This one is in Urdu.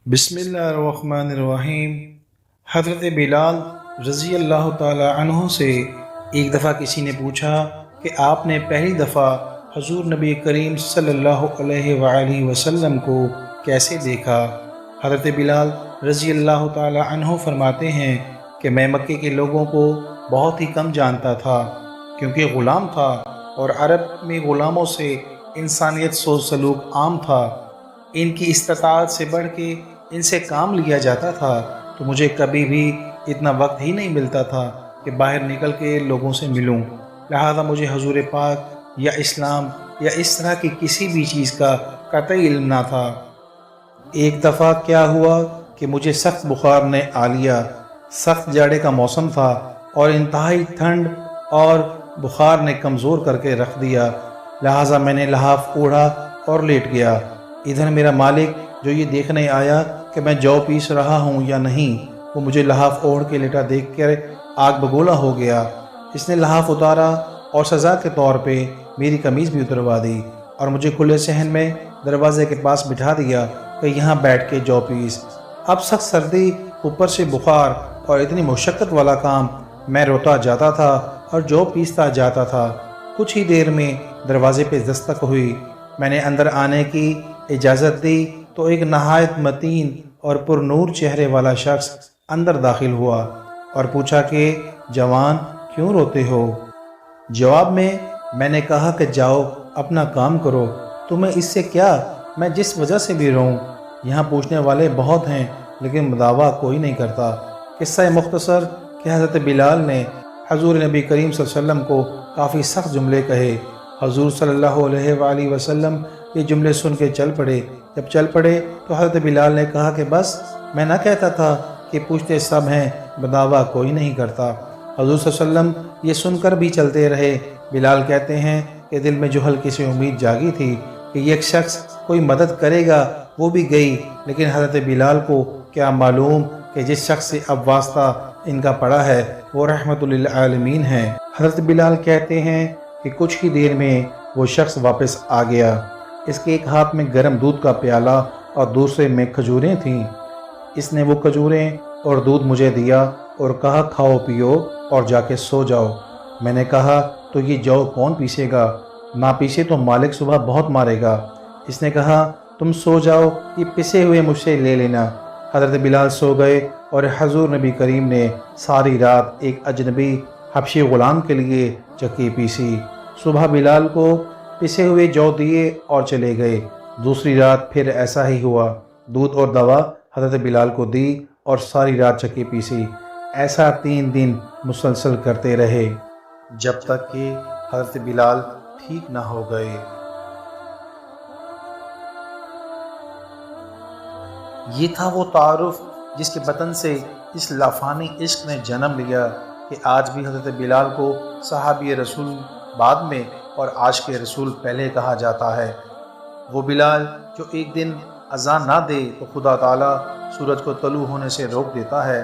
بسم اللہ الرحمن الرحیم۔ حضرت بلال رضی اللہ تعالی عنہ سے ایک دفعہ کسی نے پوچھا کہ آپ نے پہلی دفعہ حضور نبی کریم صلی اللہ علیہ وآلہ وسلم کو کیسے دیکھا؟ حضرت بلال رضی اللہ تعالی عنہ فرماتے ہیں کہ میں مکے کے لوگوں کو بہت ہی کم جانتا تھا، کیونکہ غلام تھا اور عرب میں غلاموں سے انسانیت سوچ سلوک عام تھا۔ ان کی استطاعت سے بڑھ کے ان سے کام لیا جاتا تھا، تو مجھے کبھی بھی اتنا وقت ہی نہیں ملتا تھا کہ باہر نکل کے لوگوں سے ملوں، لہذا مجھے حضور پاک یا اسلام یا اس طرح کی کسی بھی چیز کا قطعی علم نہ تھا۔ ایک دفعہ کیا ہوا کہ مجھے سخت بخار نے آ لیا۔ سخت جاڑے کا موسم تھا اور انتہائی ٹھنڈ اور بخار نے کمزور کر کے رکھ دیا، لہٰذا میں نے لحاف اوڑھا اور لیٹ گیا۔ ادھر میرا مالک جو یہ دیکھنے آیا کہ میں جو پیس رہا ہوں یا نہیں، وہ مجھے لحاف اوڑھ کے لیٹا دیکھ کر آگ بگولا ہو گیا۔ اس نے لحاف اتارا اور سزا کے طور پہ میری قمیض بھی اتروا دی اور مجھے کھلے صحن میں دروازے کے پاس بٹھا دیا کہ یہاں بیٹھ کے جو پیس۔ اب سخت سردی، اوپر سے بخار اور اتنی مشقت والا کام، میں روتا جاتا تھا اور جو پیستا جاتا تھا۔ کچھ ہی دیر میں دروازے پہ دستک ہوئی۔ میں نے اندر آنے کی اجازت دی تو ایک نہایت متین اور پر نور چہرے والا شخص اندر داخل ہوا اور پوچھا کہ جوان، کیوں روتے ہو؟ جواب میں نے کہا کہ جاؤ اپنا کام کرو، تمہیں اس سے کیا، میں جس وجہ سے بھی رہوں۔ یہاں پوچھنے والے بہت ہیں لیکن دعویٰ کوئی نہیں کرتا۔ قصہ مختصر کہ حضرت بلال نے حضور نبی کریم صلی اللہ علیہ وسلم کو کافی سخت جملے کہے۔ حضور صلی اللہ علیہ وآلہ وسلم یہ جملے سن کے چل پڑے۔ جب چل پڑے تو حضرت بلال نے کہا کہ بس، میں نہ کہتا تھا کہ پوچھتے سب ہیں، بدعویٰ کوئی نہیں کرتا۔ حضور صلی اللہ علیہ وسلم یہ سن کر بھی چلتے رہے۔ بلال کہتے ہیں کہ دل میں جو ہلکی سی امید جاگی تھی کہ یہ ایک شخص کوئی مدد کرے گا، وہ بھی گئی، لیکن حضرت بلال کو کیا معلوم کہ جس شخص سے اب واسطہ ان کا پڑا ہے وہ رحمت للعالمین ہے۔ حضرت بلال کہتے ہیں کہ کچھ ہی دیر میں وہ شخص واپس آ گیا۔ اس کے ایک ہاتھ میں گرم دودھ کا پیالہ اور دوسرے میں کھجوریں تھیں۔ اس نے وہ کھجوریں اور دودھ مجھے دیا اور کہا کھاؤ پیو اور جا کے سو جاؤ۔ میں نے کہا تو یہ جو کون پیسے گا؟ نہ پیسے تو مالک صبح بہت مارے گا۔ اس نے کہا تم سو جاؤ، یہ پسے ہوئے مجھ سے لے لینا۔ حضرت بلال سو گئے اور حضور نبی کریم نے ساری رات ایک اجنبی حبشی غلام کے لیے چکی پیسی۔ صبح بلال کو پسے ہوئے جو دیے اور چلے گئے۔ دوسری رات پھر ایسا ہی ہوا، دودھ اور دوا حضرت بلال کو دی اور ساری رات چکی پیسی۔ ایسا 3 دن مسلسل کرتے رہے جب تک کہ حضرت بلال ٹھیک نہ ہو گئے۔ یہ تھا وہ تعارف جس کے بطن سے اس لافانی عشق نے جنم لیا کہ آج بھی حضرت بلال کو صحابی رسول بعد میں اور عاشق رسول پہلے کہا جاتا ہے۔ وہ بلال جو ایک دن اذان نہ دے تو خدا تعالیٰ سورج کو طلوع ہونے سے روک دیتا ہے،